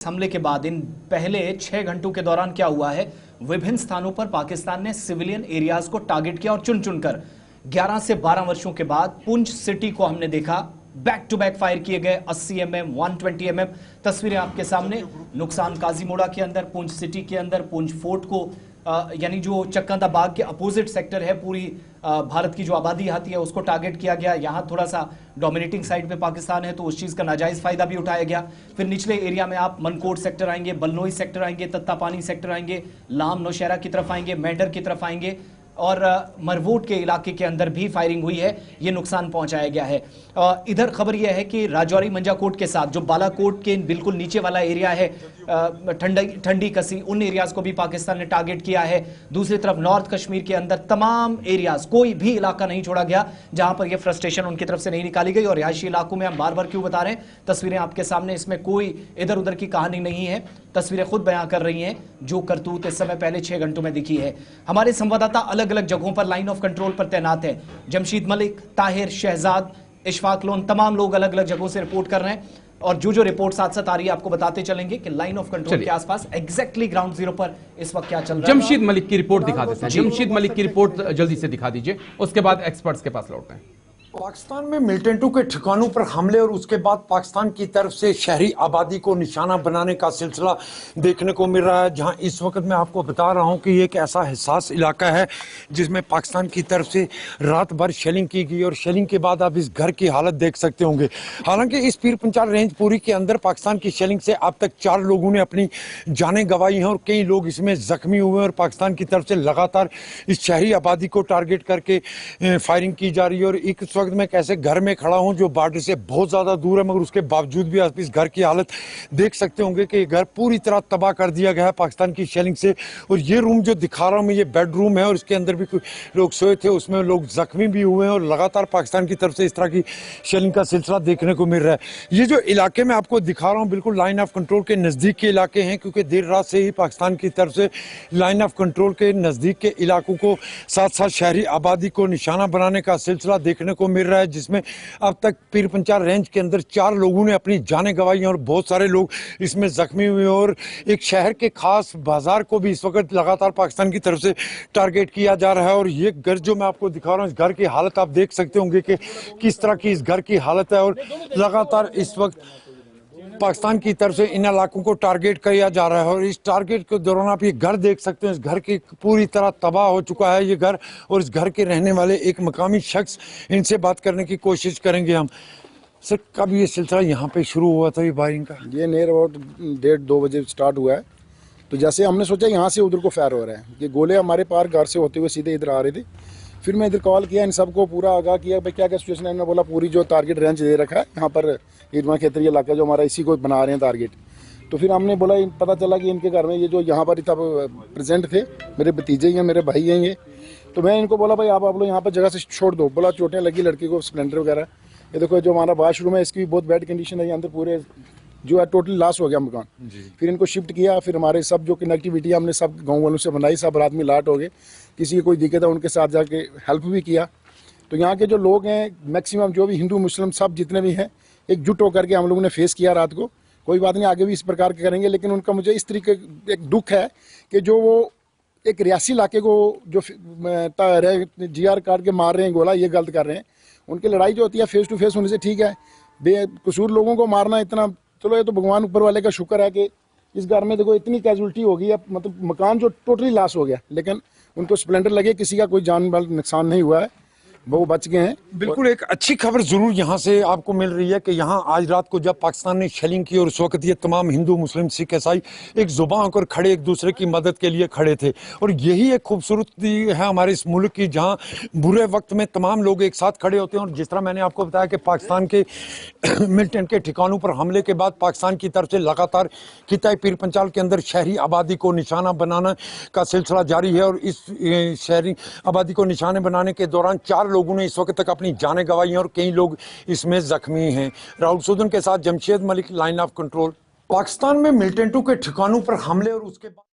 हमले के बाद इन पहले 6 घंटों के दौरान क्या हुआ है, विभिन्न स्थानों पर पाकिस्तान ने सिविलियन एरियाज को टारगेट किया और चुन चुनकर 11 से 12 वर्षों के बाद पुंछ सिटी को हमने देखा। बैक टू बैक फायर किए गए 80 mm 120 mm तस्वीरें आपके सामने। नुकसान काजीमोड़ा के अंदर, पुंछ सिटी के अंदर, पुंछ फोर्ट को यानी जो चक्कादा बाग के अपोजिट सेक्टर है, पूरी भारत की जो आबादी आती है उसको टारगेट किया गया। यहाँ थोड़ा सा डोमिनेटिंग साइड पे पाकिस्तान है तो उस चीज़ का नाजायज़ फायदा भी उठाया गया। फिर निचले एरिया में आप मनकोट सेक्टर आएंगे, बलनोई सेक्टर आएंगे, तत्तापानी सेक्टर आएंगे, लाम नौशहरा की तरफ आएंगे, मेंढर की तरफ आएंगे और मरवोट के इलाके के अंदर भी फायरिंग हुई है, ये नुकसान पहुंचाया गया है। इधर खबर यह है कि राजौरी मंजाकोट के साथ जो बालाकोट के बिल्कुल नीचे वाला एरिया है, ठंडी कसी, उन एरियाज को भी पाकिस्तान ने टारगेट किया है। दूसरी तरफ नॉर्थ कश्मीर के अंदर तमाम एरियाज, कोई भी इलाका नहीं छोड़ा गया जहां पर यह फ्रस्ट्रेशन उनकी तरफ से नहीं निकाली गई। और रिहायशी इलाकों में हम बार बार क्यों बता रहे हैं, तस्वीरें आपके सामने, इसमें कोई इधर उधर की कहानी नहीं है, तस्वीरें खुद बयां कर रही हैं जो करतूत इस समय पहले 6 घंटों में दिखी है। हमारे संवाददाता अलग अलग जगहों पर लाइन ऑफ कंट्रोल पर तैनात है। जमशीद मलिक, ताहिर, शहजाद, इशफाक लोन, तमाम लोग अलग अलग जगहों से रिपोर्ट कर रहे हैं और जो रिपोर्ट साथ साथ आ रही है आपको बताते चलेंगे कि लाइन ऑफ कंट्रोल के आसपास एग्जैक्टली ग्राउंड जीरो पर इस वक्त क्या चल रहा है। जमशीद मलिक की रिपोर्ट दिखा देते हैं। जमशीद मलिक की रिपोर्ट जल्दी से दिखा दीजिए, उसके बाद एक्सपर्ट्स के पास लौटते हैं। पाकिस्तान में मिलिटेंटों के ठिकानों पर हमले और उसके बाद पाकिस्तान की तरफ से शहरी आबादी को निशाना बनाने का सिलसिला देखने को मिल रहा है, जहां इस वक्त मैं आपको बता रहा हूं कि ये एक ऐसा हिसास इलाका है जिसमें पाकिस्तान की तरफ से रात भर शेलिंग की गई और शेलिंग के बाद आप इस घर की हालत देख सकते होंगे। हालांकि इस पीर पंचाल रेंज पूरी के अंदर पाकिस्तान की शेलिंग से अब तक 4 लोगों ने अपनी जानें गंवाई हैं और कई लोग इसमें जख्मी हुए हैं और पाकिस्तान की तरफ से लगातार इस शहरी आबादी को टारगेट करके फायरिंग की जा रही है। और इस वक्त मैं कैसे घर में खड़ा हूं जो बॉर्डर से बहुत ज्यादा दूर है, मगर उसके बावजूद भी आप इस घर की हालत देख सकते होंगे कि घर पूरी तरह तबाह कर दिया गया है पाकिस्तान की शेलिंग से। और ये रूम जो दिखा रहा हूं मैं, ये बेडरूम है और इसके अंदर भी कुछ लोग सोए थे, उसमें लोग जख्मी भी हुए हैं और लगातार पाकिस्तान की तरफ से इस तरह की शेलिंग का सिलसिला देखने को मिल रहा है। ये जो इलाके में आपको दिखा रहा हूँ बिल्कुल लाइन ऑफ कंट्रोल के नजदीक के इलाके हैं, क्योंकि देर रात से ही पाकिस्तान की तरफ से लाइन ऑफ कंट्रोल के नजदीक के इलाकों को साथ साथ शहरी आबादी को निशाना बनाने का सिलसिला देखने को मिल रहा है, जिसमें अब तक पीर पंचाल रेंज के अंदर 4 लोगों ने अपनी जानें गंवाई और बहुत सारे लोग इसमें जख्मी हुए। और एक शहर के खास बाजार को भी इस वक्त लगातार पाकिस्तान की तरफ से टारगेट किया जा रहा है। और ये घर जो मैं आपको दिखा रहा हूँ, इस घर की हालत आप देख सकते होंगे कि किस तरह की इस घर की हालत है। और लगातार इस वक्त पाकिस्तान की तरफ से इन इलाकों को टारगेट किया जा रहा है और इस टारगेट के दौरान आप ये घर देख सकते हैं, इस घर की पूरी तरह तबाह हो चुका है ये घर। और इस घर के रहने वाले एक मकामी शख्स, इनसे बात करने की कोशिश करेंगे हम। सर, कब ये सिलसिला यहाँ पे शुरू हुआ था ये फायरिंग का? ये नियर अबाउट 1:30-2 बजे स्टार्ट हुआ है। तो जैसे हमने सोचा यहाँ से उधर को फायर हो रहा है, ये गोले हमारे पार घर से होते हुए सीधे इधर आ रहे थे। फिर मैं इधर कॉल किया, इन सबको पूरा आगाह किया भाई क्या क्या सिचुएशन है। इन्होंने बोला पूरी जो टारगेट रेंज दे रखा है यहाँ पर इरमा क्षेत्रीय इलाका जो हमारा, इसी को बना रहे हैं टारगेट। तो फिर हमने बोला, पता चला कि इनके घर में ये जो यहाँ पर तब प्रेजेंट थे, मेरे भतीजे ही हैं, मेरे भाई हैं ये। तो मैं इनको बोला भाई आप लोग यहाँ पर जगह से छोड़ दो। बोला चोटें लगी लड़की को, स्प्लेंडर वगैरह। ये देखो जो हमारा वॉशरूम है इसकी भी बहुत बैड कंडीशन है, ये अंदर पूरे जो है टोटली लॉस हो गया मकान। फिर इनको शिफ्ट किया, फिर हमारे सब जो कनेक्टिविटी हमने सब गाँव वालों से बनाई, सब आदमी लाट हो गए, किसी की कोई दिक्कत है उनके साथ जाके हेल्प भी किया। तो यहाँ के जो लोग हैं मैक्सिमम जो भी हिंदू मुस्लिम सब जितने भी हैं एकजुट होकर के हम लोगों ने फेस किया रात को। कोई बात नहीं, आगे भी इस प्रकार के करेंगे। लेकिन उनका मुझे इस तरीके एक दुख है कि जो वो एक रियासी इलाके को जो GR काट के मार रहे हैं गोला, ये गलत कर रहे हैं। उनकी लड़ाई जो होती है फेस टू फेस होने से ठीक है, बेकसूर लोगों को मारना इतना, चलो ये तो भगवान ऊपर वाले का शुक्र है कि इस घर में देखो इतनी कैजुअलिटी हो गई है, मतलब मकान जो टोटली लॉस हो गया, लेकिन उनको स्प्लेंडर लगे, किसी का कोई जान माल नुकसान नहीं हुआ है, वो बच गए हैं। बिल्कुल एक अच्छी खबर जरूर यहाँ से आपको मिल रही है कि यहाँ आज रात को जब पाकिस्तान ने शेलिंग की और उस वक्त ये तमाम हिंदू मुस्लिम सिख ईसाई एक जुबान होकर खड़े एक दूसरे की मदद के लिए खड़े थे। और यही एक खूबसूरती है हमारे इस मुल्क की, जहाँ बुरे वक्त में तमाम लोग एक साथ खड़े होते हैं। और जिस तरह मैंने आपको बताया कि पाकिस्तान के मिलिटेंट के ठिकानों पर हमले के बाद पाकिस्तान की तरफ से लगातार खिताई पीर पंचाल के अंदर शहरी आबादी को निशाना बनाने का सिलसिला जारी है। और इस शहरी आबादी को निशाने बनाने के दौरान 4 लोगों ने इस वक्त तक अपनी जानें गंवाई हैं और कई लोग इसमें जख्मी हैं। राहुल सूदन के साथ Jamshed Malik, line of control. Pakistan में मिलिटेंटों के ठिकानों पर हमले और उसके बाद